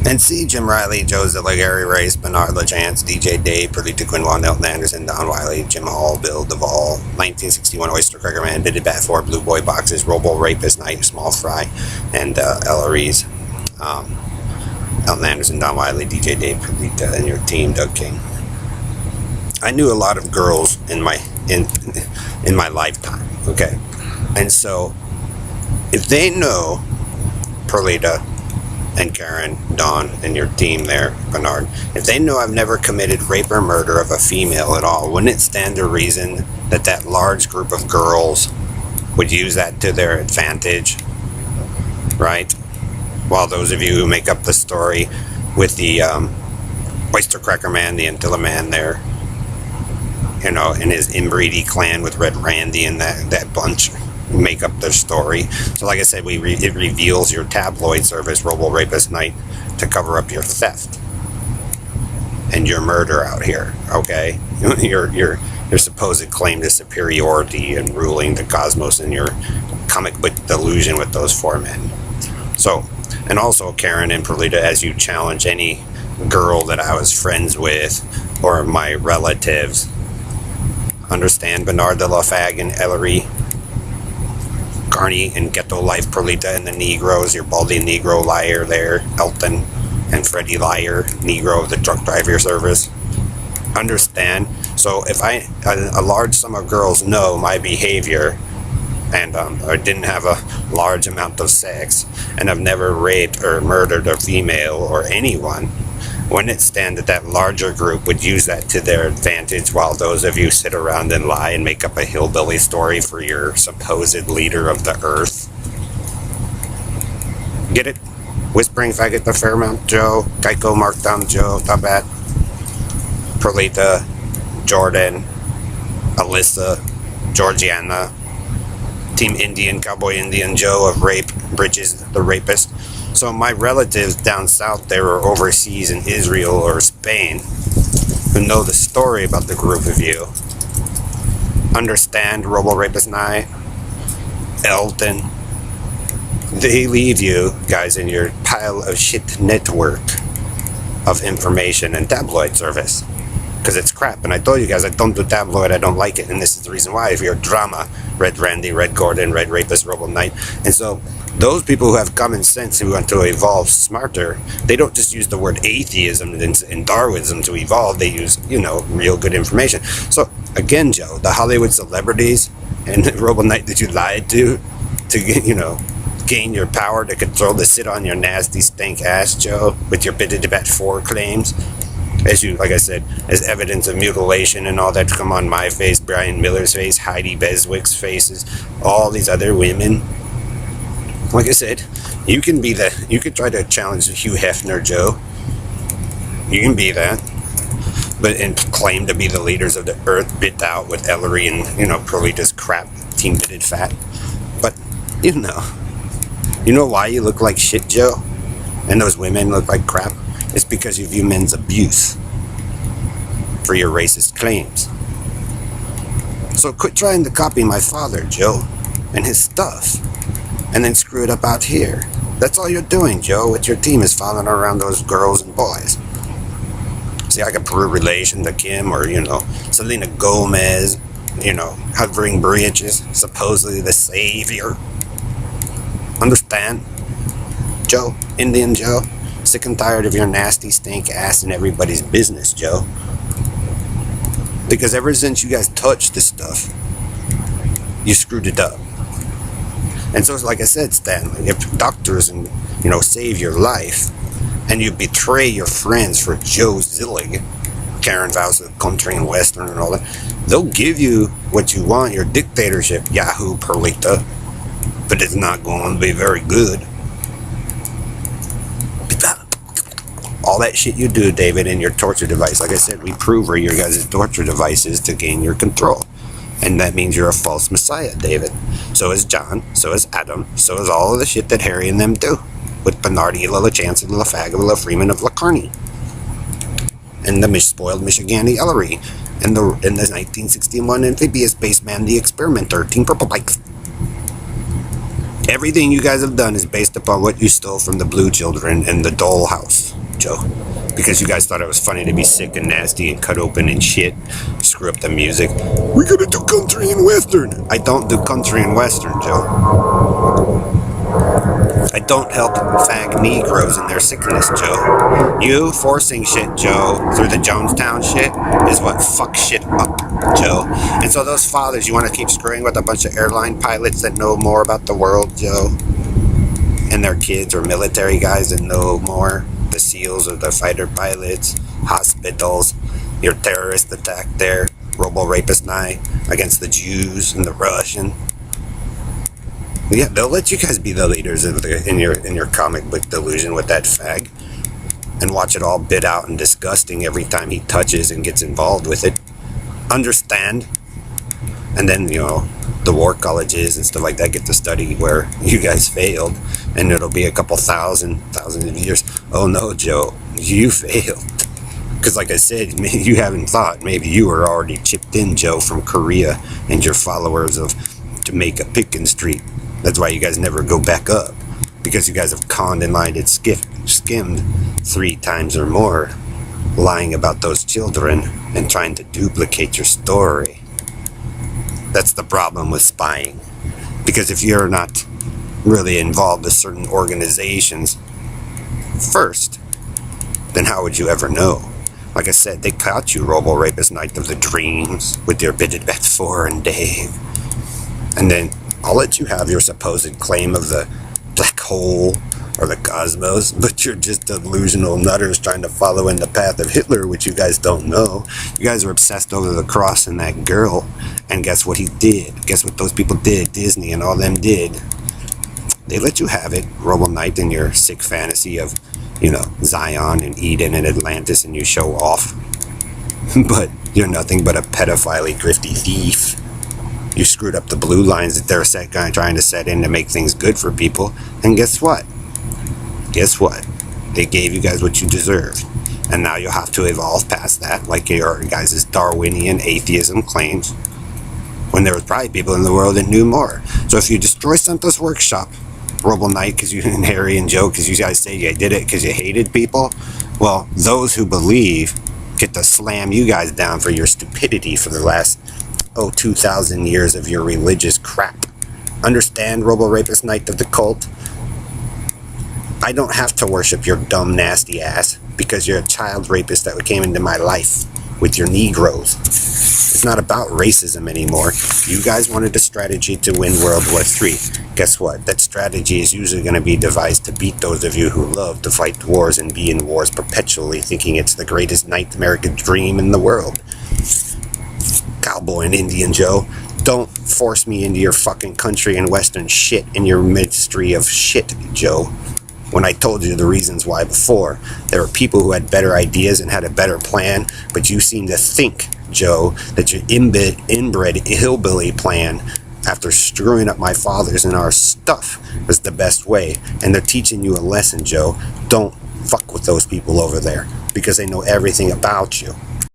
And C. Jim Riley, Joe Zillig, Gary Race, Bernard LaChance, DJ Dave, Perlita Quinlan, Elton Anderson, Don Wiley, Jim Hall, Bill Duvall, 1961 Oyster Cracker Man, Biddy Bat 4, Blue Boy Boxes, Robo Rapist Night, Small Fry, and Ella Reese, Elton Anderson, Don Wiley, DJ Dave, Perlita, and your team, Doug King. I knew a lot of girls in my lifetime, okay? And so, if they know Perlita and Karen, Dawn, and your team there, Bernard, if they know I've never committed rape or murder of a female at all, wouldn't it stand to reason that that large group of girls would use that to their advantage, right? While those of you who make up the story with the Oyster Cracker Man, the Antilla Man there, you know, and his inbreedy clan with Red Randy and that bunch, make up their story. So like I said, it reveals your tabloid service, Robo Rapist Night, to cover up your theft and your murder out here, okay? Your supposed claim to superiority and ruling the cosmos and your comic book delusion with those four men. So, and also Karen and Perlita, as you challenge any girl that I was friends with or my relatives, understand Bernard de la Fag and Ellery, Carney and Ghetto Life, Perlita and the Negroes, your baldy Negro liar there, Elton and Freddie Liar, Negro of the truck driver service. Understand? So if a large sum of girls know my behavior and I didn't have a large amount of sex and I've never raped or murdered a female or anyone, wouldn't it stand that that larger group would use that to their advantage while those of you sit around and lie and make up a hillbilly story for your supposed leader of the earth? Get it? Whispering Faggot the Fairmount Joe, Geico Markdown Joe, Tabat, Perlita, Jordan, Alyssa, Georgiana, Team Indian, Cowboy Indian Joe of Rape, Bridges the Rapist. So my relatives down south there or overseas in Israel or Spain who know the story about the group of you understand Robo Rapist Night, Elton. They leave you guys in your pile of shit network of information and tabloid service. Because it's crap, and I told you guys I don't do tabloid, I don't like it, and this is the reason why. If you're drama, Red Randy, Red Gordon, Red Rapist, Robo Knight, and so those people who have common sense, who want to evolve smarter, they don't just use the word atheism and Darwinism to evolve, they use, you know, real good information. So, again, Joe, the Hollywood celebrities and Robo Knight that you lied to get, you know, gain your power to control the sit on your nasty stink ass, Joe, with your Biddy-Bat 4 claims, as you, like I said, as evidence of mutilation and all that to come on my face, Brian Miller's face, Heidi Beswick's faces, all these other women. Like I said, you can try to challenge Hugh Hefner, Joe. You can be that. But and claim to be the leaders of the earth, bit out with Ellery and, you know, Perlita's crap, team bitted fat. But, you know why you look like shit, Joe? And those women look like crap? It's because you view men's abuse for your racist claims. So quit trying to copy my father, Joe, and his stuff, and then screw it up out here. That's all you're doing, Joe, with your team is following around those girls and boys. See, I could prove relation to Kim or, you know, Selena Gomez, you know, hovering bridges, supposedly the savior. Understand? Joe, Indian Joe? Sick and tired of your nasty stink ass in everybody's business, Joe. Because ever since you guys touched this stuff, you screwed it up. And so, like I said, Stanley, if doctors and, you know, save your life, and you betray your friends for Joe Zillig, Karen vows of country and western and all that, they'll give you what you want, your dictatorship, Yahoo Perlita, but it's not going to be very good. All that shit you do, David, in your torture device. Like I said, we prove where your guys' torture devices to gain your control. And that means you're a false messiah, David. So is John, so is Adam, so is all of the shit that Harry and them do. With Bernardi, LaChance, and LaFag, and LaFreeman of LaCarney. And the spoiled Michigani Ellery. And the 1961 amphibious spaceman, the Experimenter, Team Purple Bikes. Everything you guys have done is based upon what you stole from the Blue Children and the Dollhouse, Joe. Because you guys thought it was funny to be sick and nasty and cut open and shit, screw up the music. We gotta do country and western. I don't do country and western, Joe. I don't help fag Negroes in their sickness, Joe. You forcing shit, Joe, through the Jonestown shit is what fucks shit up, Joe. And so those fathers, you want to keep screwing with a bunch of airline pilots that know more about the world, Joe? And their kids or military guys that know more? The SEALs or the fighter pilots, hospitals, your terrorist attack there, robo-rapist night against the Jews and the Russian. Yeah, they'll let you guys be the leaders in your comic book delusion with that fag, and watch it all bit out and disgusting every time he touches and gets involved with it. Understand? And then, the war colleges and stuff like that get to study where you guys failed, and it'll be a couple thousands of years. Oh no, Joe, you failed. Because like I said, maybe you haven't thought. Maybe you were already chipped in, Joe, from Korea and your followers of Jamaica Pickens Street. That's why you guys never go back up. Because you guys have conned and lied and skimmed 3 times or more, lying about those children and trying to duplicate your story. That's the problem with spying. Because if you're not really involved with certain organizations first, then how would you ever know? Like I said, they caught you, robo-rapist Night of the Dreams, with your Bidget Bat 4 and Dave. And then I'll let you have your supposed claim of the black hole or the cosmos, but you're just delusional nutters trying to follow in the path of Hitler, which you guys don't know. You guys are obsessed over the cross and that girl, and guess what he did? Guess what those people did? Disney and all them did. They let you have it, Robo Knight, in your sick fantasy of, Zion and Eden and Atlantis, and you show off. But you're nothing but a pedophile, grifty thief. You screwed up the blue lines that they're trying to set in to make things good for people. And guess what? They gave you guys what you deserved. And now you'll have to evolve past that, like your guys' Darwinian atheism claims, when there was probably people in the world that knew more. So if you destroy Santa's workshop, Robo Knight, because you and Harry and Joe, because you guys say you did it because you hated people, well, those who believe get to slam you guys down for your stupidity for the last 2,000 years of your religious crap. Understand, Robo-Rapist Knight of the Cult? I don't have to worship your dumb, nasty ass because you're a child rapist that came into my life with your Negroes. It's not about racism anymore. You guys wanted a strategy to win World War III. Guess what? That strategy is usually going to be devised to beat those of you who love to fight wars and be in wars perpetually, thinking it's the greatest American dream in the world. Cowboy and Indian Joe, don't force me into your fucking country and western shit in your ministry of shit, Joe. When I told you the reasons why before, there were people who had better ideas and had a better plan, but you seem to think, Joe, that your inbred hillbilly plan, after screwing up my fathers and our stuff, was the best way. And they're teaching you a lesson, Joe. Don't fuck with those people over there, because they know everything about you.